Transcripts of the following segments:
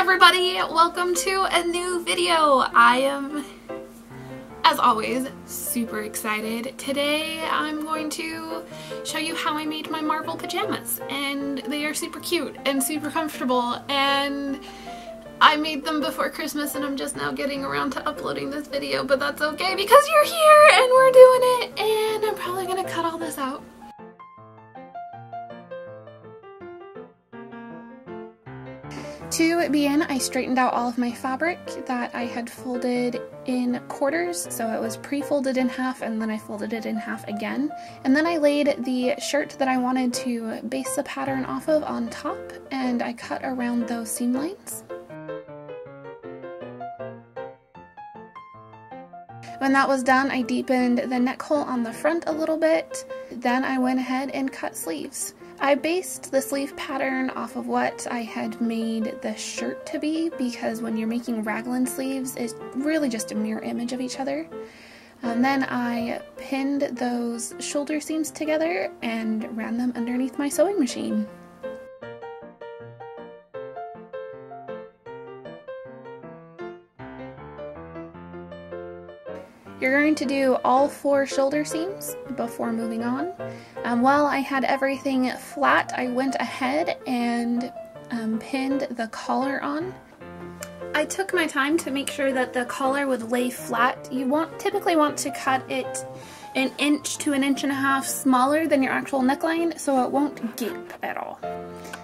everybody, welcome to a new video. I am, as always, super excited. Today I'm going to show you how I made my Marvel pajamas, and they are super cute and super comfortable, and I made them before Christmas and I'm just now getting around to uploading this video, but that's okay because you're here and we're doing it, and I'm probably gonna cut all this out. To begin, I straightened out all of my fabric that I had folded in quarters, so it was pre-folded in half and then I folded it in half again. And then I laid the shirt that I wanted to base the pattern off of on top, and I cut around those seam lines. When that was done, I deepened the neck hole on the front a little bit. Then I went ahead and cut sleeves. I based the sleeve pattern off of what I had made the shirt to be, because when you're making raglan sleeves, it's really just a mirror image of each other. And then I pinned those shoulder seams together and ran them underneath my sewing machine. You're going to do all 4 shoulder seams before moving on. While I had everything flat, I went ahead and pinned the collar on. I took my time to make sure that the collar would lay flat. You typically want to cut it 1 inch to 1.5 inches smaller than your actual neckline so it won't gape at all.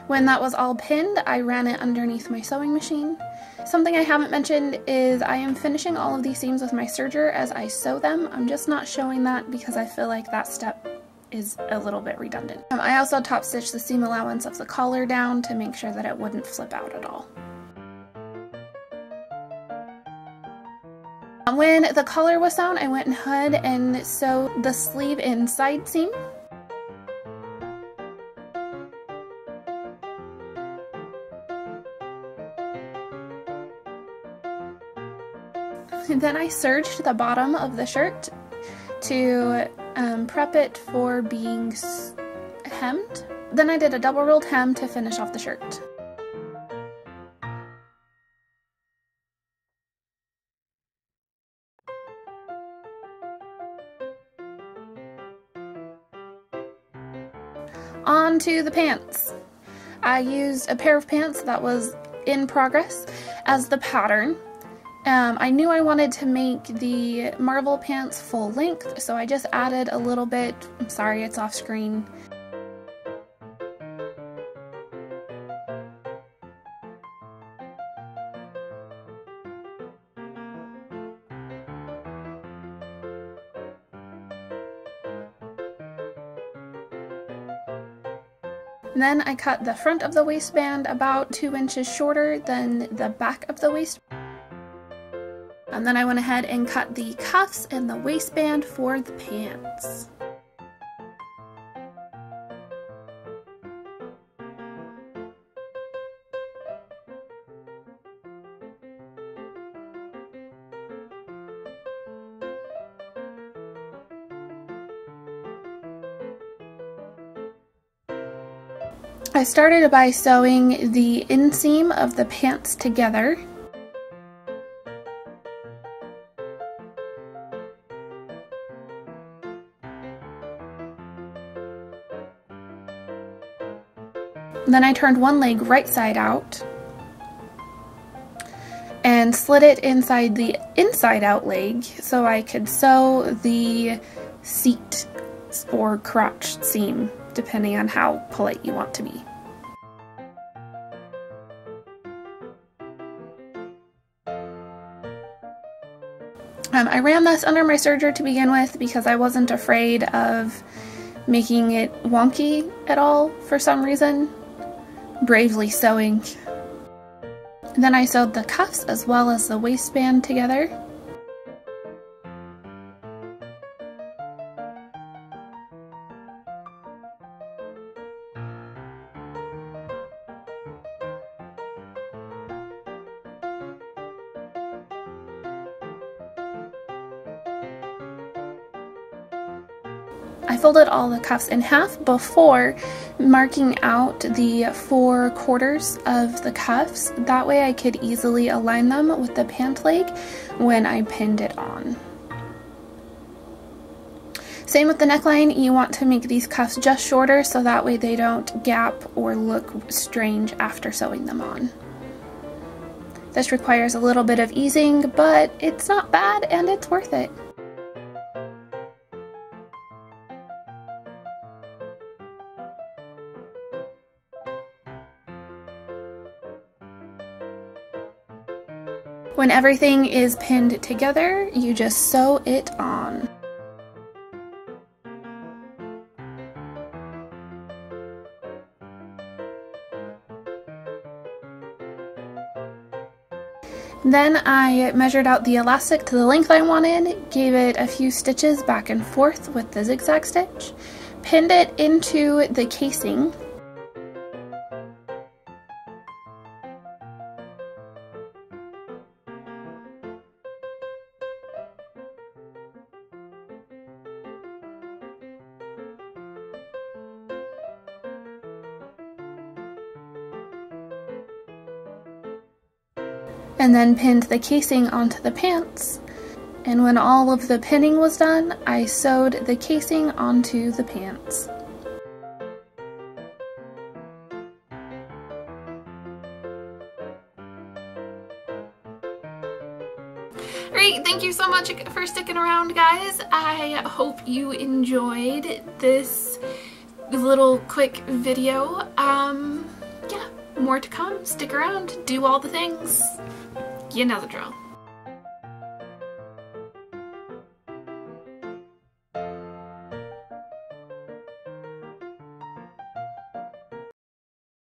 When that was all pinned, I ran it underneath my sewing machine. Something I haven't mentioned is I am finishing all of these seams with my serger as I sew them. I'm just not showing that because I feel like that step is a little bit redundant. I also top stitched the seam allowance of the collar down to make sure that it wouldn't flip out at all. When the collar was sewn, I went ahead and sewed the sleeve in side seam. And then I serged the bottom of the shirt to prep it for being hemmed. Then I did a double rolled hem to finish off the shirt. On to the pants. I used a pair of pants that was in progress as the pattern. I knew I wanted to make the Marvel pants full length, so I just added a little bit. I'm sorry, it's off screen. Then I cut the front of the waistband about 2 inches shorter than the back of the waistband. And then I went ahead and cut the cuffs and the waistband for the pants. I started by sewing the inseam of the pants together. Then I turned one leg right side out and slid it inside the inside out leg so I could sew the seat or crotch seam, depending on how polite you want to be. I ran this under my serger to begin with because I wasn't afraid of making it wonky at all for some reason. Bravely sewing. Then I sewed the cuffs as well as the waistband together. I folded all the cuffs in half before marking out the 4 quarters of the cuffs. That way I could easily align them with the pant leg when I pinned it on. Same with the neckline, you want to make these cuffs just shorter so that way they don't gap or look strange after sewing them on. This requires a little bit of easing, but it's not bad and it's worth it. When everything is pinned together, you just sew it on. Then I measured out the elastic to the length I wanted, gave it a few stitches back and forth with the zigzag stitch, pinned it into the casing, and then pinned the casing onto the pants. And when all of the pinning was done, I sewed the casing onto the pants. Alright, thank you so much for sticking around, guys. I hope you enjoyed this little quick video. Yeah, more to come. Stick around, do all the things. You know the drill.